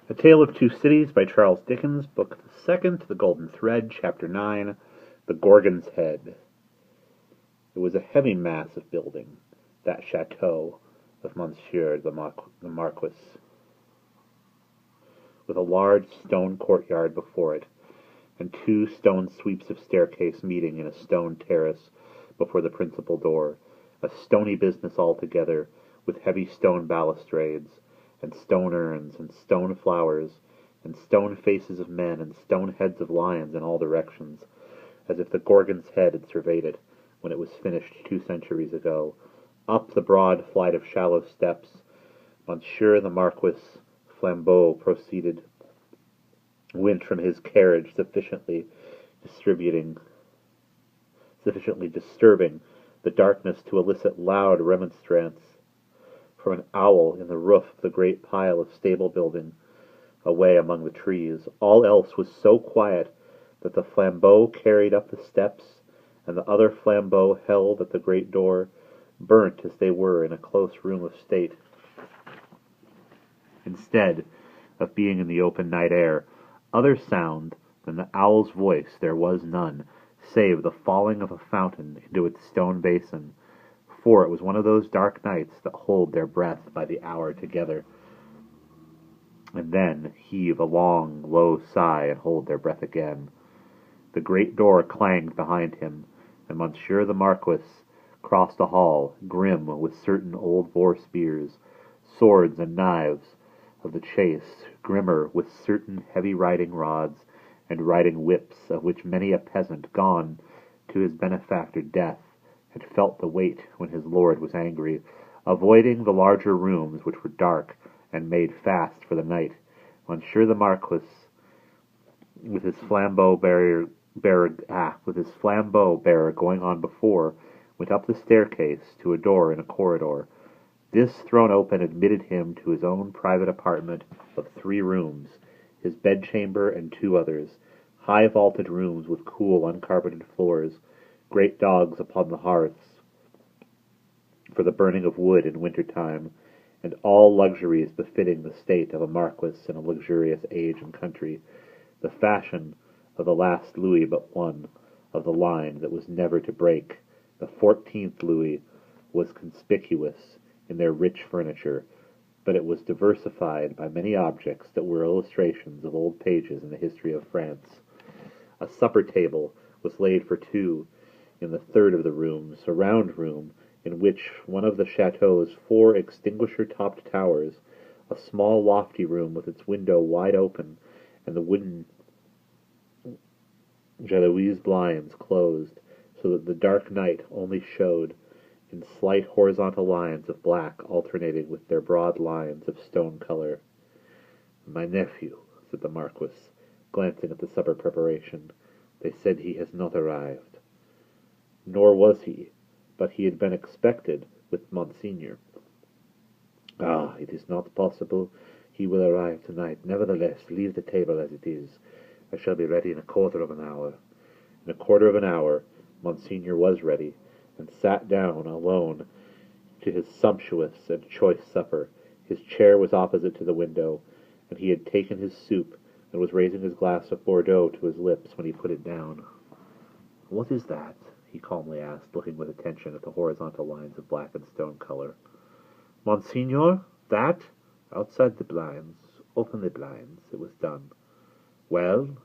A Tale of Two Cities by Charles Dickens, Book the Second, The Golden Thread, Chapter 9, The Gorgon's Head. It was a heavy mass of building, that chateau of Monsieur the Marquis, with a large stone courtyard before it, and two stone sweeps of staircase meeting in a stone terrace before the principal door, a stony business altogether, with heavy stone balustrades, and stone urns, and stone flowers, and stone faces of men, and stone heads of lions in all directions, as if the Gorgon's head had surveyed it when it was finished 2 centuries ago. Up the broad flight of shallow steps, Monsieur the Marquis Flambeau went from his carriage sufficiently disturbing the darkness to elicit loud remonstrance from an owl in the roof of the great pile of stable building away among the trees. All else was so quiet that the flambeau carried up the steps, and the other flambeau held at the great door, burnt as they were in a close room of state. Instead of being in the open night air, other sound than the owl's voice there was none, save the falling of a fountain into its stone basin, for it was one of those dark nights that hold their breath by the hour together, and then heave a long, low sigh and hold their breath again. The great door clanged behind him, and Monsieur the Marquis crossed a hall, grim with certain old boar spears, swords and knives of the chase, grimmer with certain heavy riding rods and riding whips, of which many a peasant gone to his benefactor death had felt the weight when his lord was angry. Avoiding the larger rooms, which were dark and made fast for the night, Monsieur the Marquis, with his flambeau bearer going on before, went up the staircase to a door in a corridor. This, thrown open, admitted him to his own private apartment of 3 rooms, his bedchamber and 2 others, high vaulted rooms with cool uncarpeted floors, great dogs upon the hearths for the burning of wood in winter time, and all luxuries befitting the state of a marquis in a luxurious age and country, the fashion of the last Louis but one, of the line that was never to break. The 14th Louis was conspicuous in their rich furniture, but it was diversified by many objects that were illustrations of old pages in the history of France. A supper table was laid for 2 in the third of the rooms, a round room in which one of the chateau's 4 extinguisher-topped towers, a small lofty room with its window wide open and the wooden Genoese blinds closed, so that the dark night only showed in slight horizontal lines of black alternating with their broad lines of stone color. "My nephew," said the Marquis, glancing at the supper preparation. "They said he has not arrived." Nor was he, but he had been expected with Monseigneur. "Ah, it is not possible he will arrive tonight. Nevertheless, leave the table as it is. I shall be ready in a quarter of an hour." In a quarter of an hour, Monseigneur was ready, and sat down alone to his sumptuous and choice supper. His chair was opposite to the window, and he had taken his soup, and was raising his glass of Bordeaux to his lips when he put it down. "What is that?" he calmly asked, looking with attention at the horizontal lines of black and stone color. "Monseigneur, that? Outside the blinds. Open the blinds." It was done. "Well?"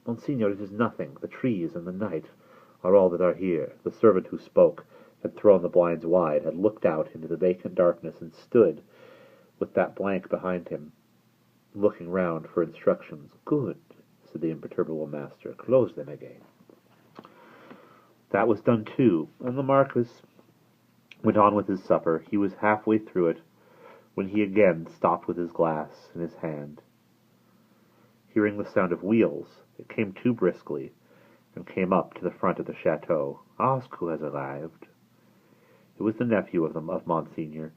"Monseigneur, it is nothing. The trees and the night are all that are here." The servant who spoke had thrown the blinds wide, had looked out into the vacant darkness, and stood, with that blank behind him, looking round for instructions. "Good," said the imperturbable master. "Close them again." That was done too, and the Marquis went on with his supper. He was halfway through it when he again stopped with his glass in his hand. Hearing the sound of wheels, it came too briskly, and came up to the front of the chateau. "Ask who has arrived." It was the nephew of Monseigneur.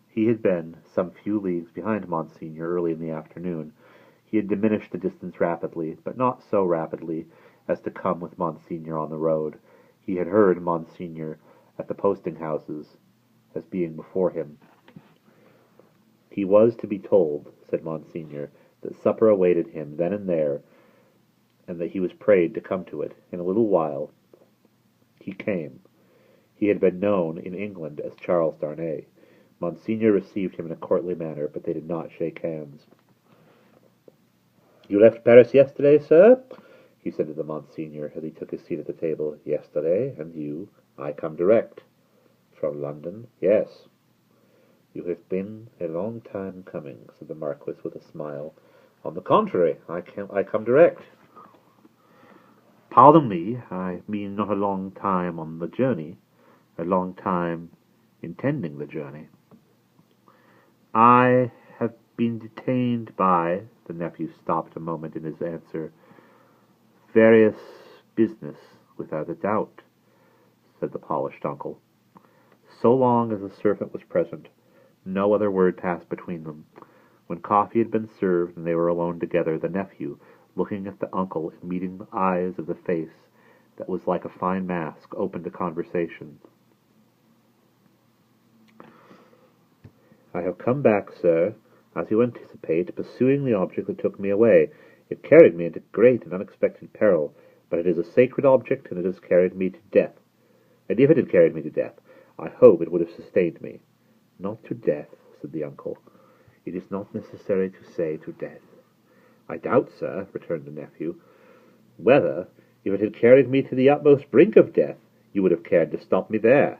He had been some few leagues behind Monseigneur early in the afternoon. He had diminished the distance rapidly, but not so rapidly as to come with Monseigneur on the road. He had heard Monseigneur at the posting-houses as being before him. He was to be told, said Monsignor, that supper awaited him then and there, and that he was prayed to come to it. In a little while he came. He had been known in England as Charles Darnay. Monsignor received him in a courtly manner, but they did not shake hands. "You left Paris yesterday, sir?" he said to the Monsignor, as he took his seat at the table. "Yesterday, and you?" "I come direct." "From London?" "Yes." "You have been a long time coming," said the Marquis with a smile. "On the contrary, I come direct." "Pardon me, I mean not a long time on the journey, a long time intending the journey." "I have been detained by," the nephew stopped a moment in his answer, "various business, without a doubt," said the polished uncle. So long as the servant was present, no other word passed between them. When coffee had been served and they were alone together, the nephew, looking at the uncle and meeting the eyes of the face that was like a fine mask, opened a conversation. "I have come back, sir, as you anticipate, pursuing the object that took me away. It carried me into great and unexpected peril, but it is a sacred object, and it has carried me to death. And if it had carried me to death, I hope it would have sustained me." "Not to death," said the uncle. "It is not necessary to say to death." "I doubt, sir," returned the nephew, "whether, if it had carried me to the utmost brink of death, you would have cared to stop me there."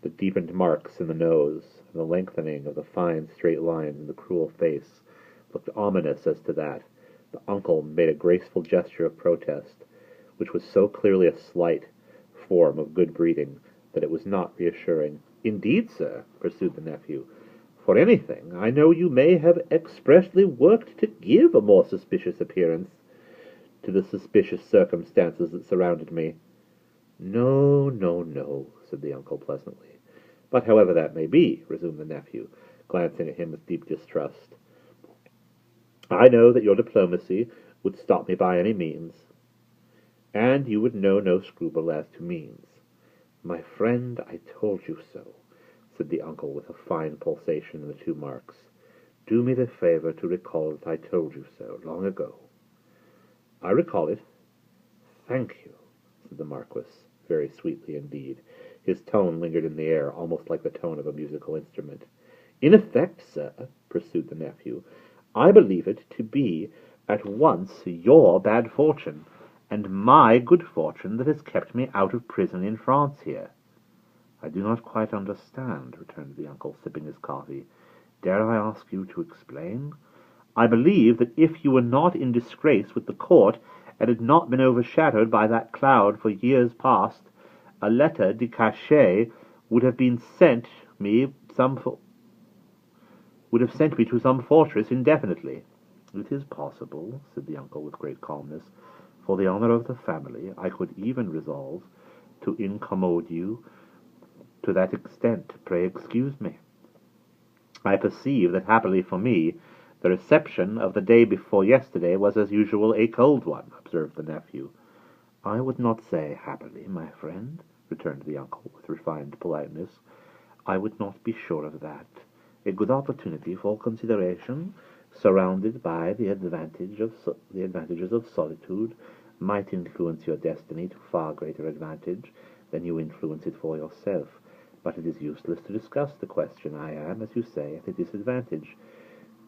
The deepened marks in the nose, and the lengthening of the fine straight lines in the cruel face, looked ominous as to that. The uncle made a graceful gesture of protest, which was so clearly a slight form of good breeding that it was not reassuring. "Indeed, sir," pursued the nephew, "for anything I know you may have expressly worked to give a more suspicious appearance to the suspicious circumstances that surrounded me." "No, no, no," said the uncle pleasantly. "But however that may be," resumed the nephew, glancing at him with deep distrust, "I know that your diplomacy would stop me by any means, and you would know no scruple as to means." "My friend, I told you so," said the uncle with a fine pulsation in the two marks. "Do me the favor to recall that I told you so long ago." "I recall it." "Thank you," said the Marquis, very sweetly indeed. His tone lingered in the air, almost like the tone of a musical instrument. "In effect, sir," pursued the nephew, "I believe it to be at once your bad fortune and my good fortune that has kept me out of prison in France here." "I do not quite understand," returned the uncle, sipping his coffee. "Dare I ask you to explain?" "I believe that if you were not in disgrace with the court, and had not been overshadowed by that cloud for years past, a letter de cachet would have sent me to some fortress indefinitely." "It is possible," said the uncle with great calmness. "For the honor of the family, I could even resolve to incommode you to that extent. Pray excuse me." "I perceive that, happily for me, the reception of the day before yesterday was, as usual, a cold one," observed the nephew. "I would not say happily, my friend," returned the uncle with refined politeness. "I would not be sure of that. A good opportunity for consideration, surrounded by the advantages of solitude, might influence your destiny to far greater advantage than you influence it for yourself. But it is useless to discuss the question. I am, as you say, at a disadvantage.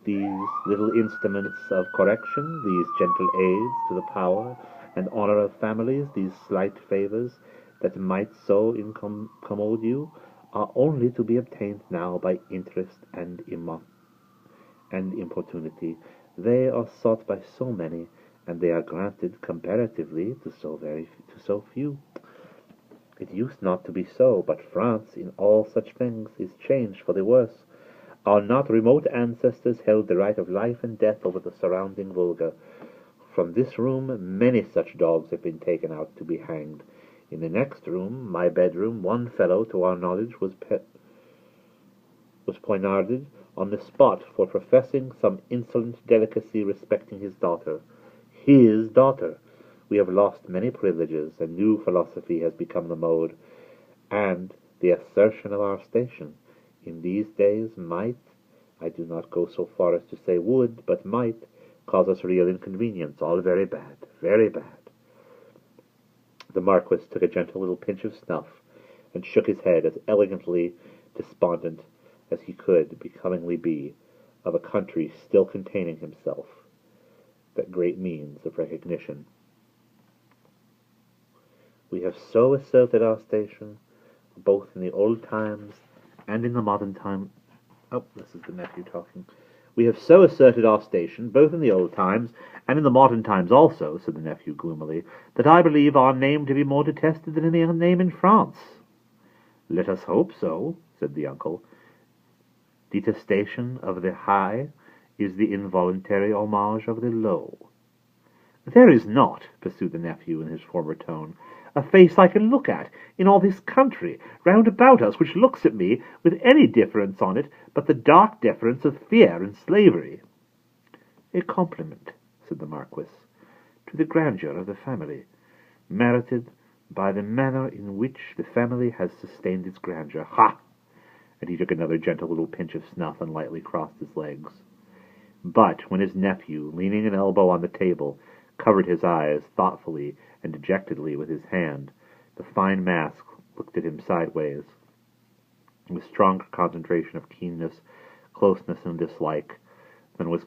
These little instruments of correction, these gentle aids to the power and honor of families, these slight favors that might so incommode you, are only to be obtained now by interest and importunity. They are sought by so many, and they are granted comparatively to so few. It used not to be so, but France, in all such things, is changed for the worse. Our not remote ancestors held the right of life and death over the surrounding vulgar. From this room many such dogs have been taken out to be hanged. In the next room, my bedroom, one fellow, to our knowledge, was poignarded on the spot for professing some insolent delicacy respecting his daughter. His daughter! We have lost many privileges, and new philosophy has become the mode, and the assertion of our station in these days might I do not go so far as to say would, but might, cause us real inconvenience. All very bad, very bad. The Marquis took a gentle little pinch of snuff, and shook his head as elegantly despondent as he could becomingly be of a country still containing himself, that great means of recognition. We have so asserted our station, both in the old times and in the modern time. Oh, this is the nephew talking. We have so asserted our station, both in the old times and in the modern times also, said the nephew gloomily, that I believe our name to be more detested than any other name in France. Let us hope so, said the uncle. Detestation of the high is the involuntary homage of the low. There is not, pursued the nephew in his former tone, a face I can look at in all this country round about us which looks at me with any difference on it but the dark difference of fear and slavery. A compliment, said the Marquis, to the grandeur of the family, merited by the manner in which the family has sustained its grandeur. Ha! And he took another gentle little pinch of snuff and lightly crossed his legs. But when his nephew, leaning an elbow on the table, covered his eyes thoughtfully and dejectedly with his hand, the fine mask looked at him sideways, with stronger concentration of keenness, closeness, and dislike than was